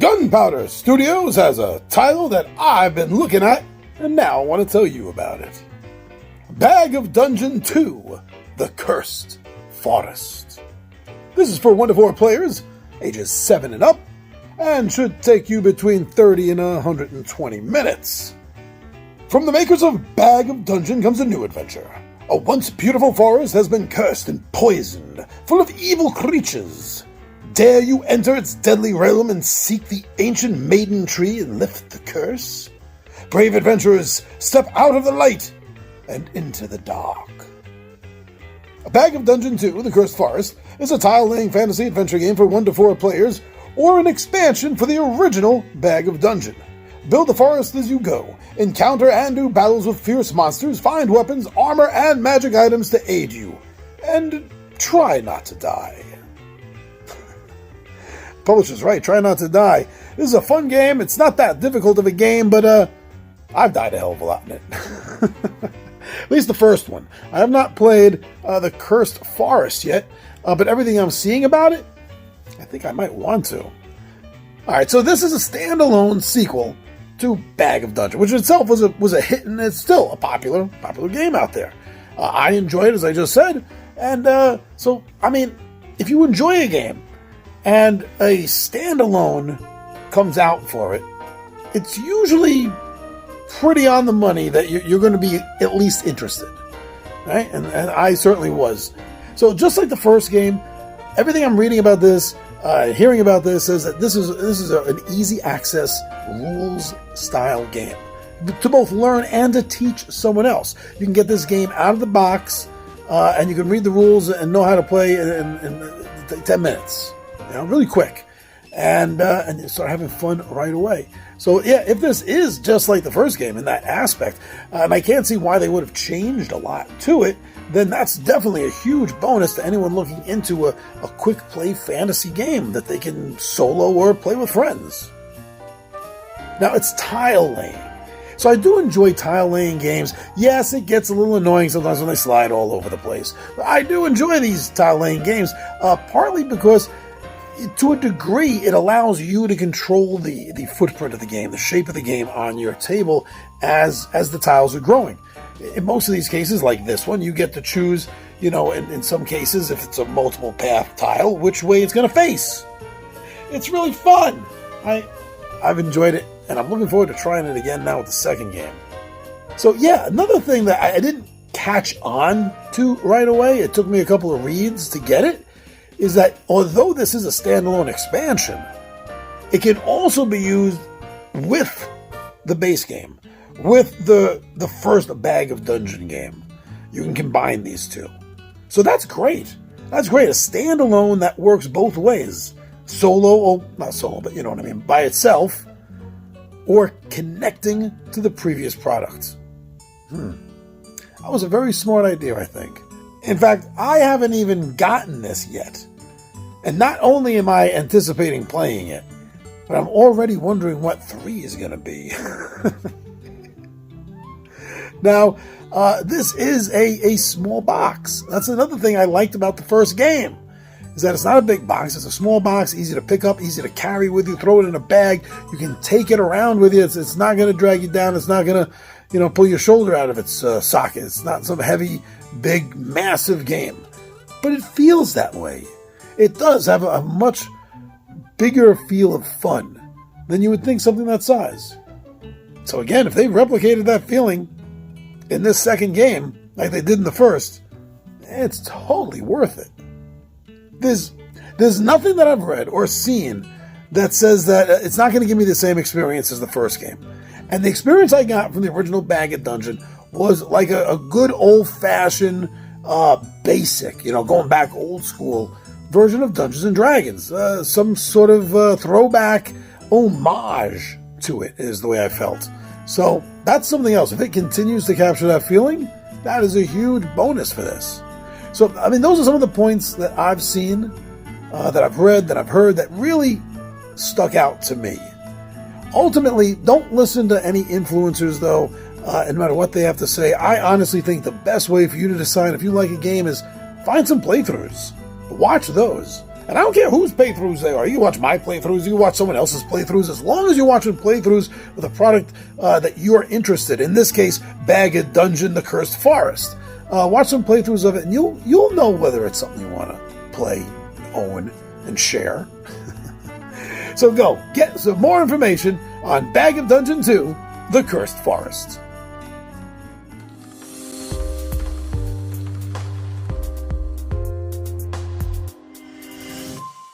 Gunpowder Studios has a title that I've been looking at, and now I want to tell you about it. Bag of Dungeon 2, The Cursed Forest. This is for 1 to 4 players, ages 7 and up, and should take you between 30 and 120 minutes. From the makers of Bag of Dungeon comes a new adventure. A once beautiful forest has been cursed and poisoned, full of evil creatures. Dare you enter its deadly realm and seek the ancient maiden tree and lift the curse? Brave adventurers, step out of the light and into the dark. A Bag of Dungeon 2, The Cursed Forest, is a tile-laying fantasy adventure game for 1 to 4 players, or an expansion for the original Bag of Dungeon. Build the forest as you go, encounter and do battles with fierce monsters, find weapons, armor, and magic items to aid you, and try not to die. Publisher's right, try not to die. This is a fun game. It's not that difficult of a game, but I've died a hell of a lot in it. At least the first one. I have not played The Cursed Forest yet, but everything I'm seeing about it, I think I might want to. Alright, so this is a standalone sequel to Bag of Dungeon, which itself was a hit, and it's still a popular game out there. I enjoy it, as I just said, and so, I mean, if you enjoy a game, and a standalone comes out for it, it's usually pretty on the money that you're going to be at least interested, right? And I certainly was. So just like the first game, everything I'm reading about this, hearing about this, says that this is an easy access rules style game to both learn and to teach someone else. You can get this game out of the box, and you can read the rules and know how to play in 10 minutes. You know, really quick, and you start having fun right away. So yeah, if this is just like the first game in that aspect, and I can't see why they would have changed a lot to it, then that's definitely a huge bonus to anyone looking into a quick play fantasy game that they can solo or play with friends. Now it's tile laying. So I do enjoy tile laying games. Yes, it gets a little annoying sometimes when they slide all over the place. But I do enjoy these tile laying games, partly because to a degree, it allows you to control the footprint of the game, the shape of the game on your table as the tiles are growing. In most of these cases, like this one, you get to choose, you know, in some cases, if it's a multiple path tile, which way it's going to face. It's really fun. I've enjoyed it, and I'm looking forward to trying it again now with the second game. So yeah, another thing that I didn't catch on to right away, it took me a couple of reads to get it, is that although this is a standalone expansion, it can also be used with the base game, with the first Bag of Dungeon game. You can combine these two. So that's great. That's great. A standalone that works both ways. Solo, or not solo, but you know what I mean, by itself, or connecting to the previous product. That was a very smart idea, I think. In fact, I haven't even gotten this yet. And not only am I anticipating playing it, but I'm already wondering what 3 is going to be. Now, this is a small box. That's another thing I liked about the first game, is that it's not a big box. It's a small box, easy to pick up, easy to carry with you, throw it in a bag. You can take it around with you. It's not going to drag you down. It's not going to, you know, pull your shoulder out of its socket. It's not some heavy, big, massive game. But it feels that way. It does have a much bigger feel of fun than you would think something that size. So again, if they replicated that feeling in this second game, like they did in the first, it's totally worth it. There's nothing that I've read or seen that says that it's not going to give me the same experience as the first game. And the experience I got from the original Bag of Dungeon was like a good old-fashioned, basic, you know, going back old school version of Dungeons and Dragons. Some sort of throwback homage to it is the way I felt. So that's something else. If it continues to capture that feeling, that is a huge bonus for this. So, I mean, those are some of the points that I've seen, that I've read, that I've heard, that really stuck out to me. Ultimately, don't listen to any influencers, though, and no matter what they have to say. I honestly think the best way for you to decide if you like a game is find some playthroughs. Watch those. And I don't care whose playthroughs they are. You watch my playthroughs, you watch someone else's playthroughs, as long as you're watching playthroughs with a product that you're interested in. In this case, Bagged Dungeon: The Cursed Forest. Watch some playthroughs of it, and you'll know whether it's something you want to play, own, and share. So go get some more information on Bag of Dungeon 2: The Cursed Forest.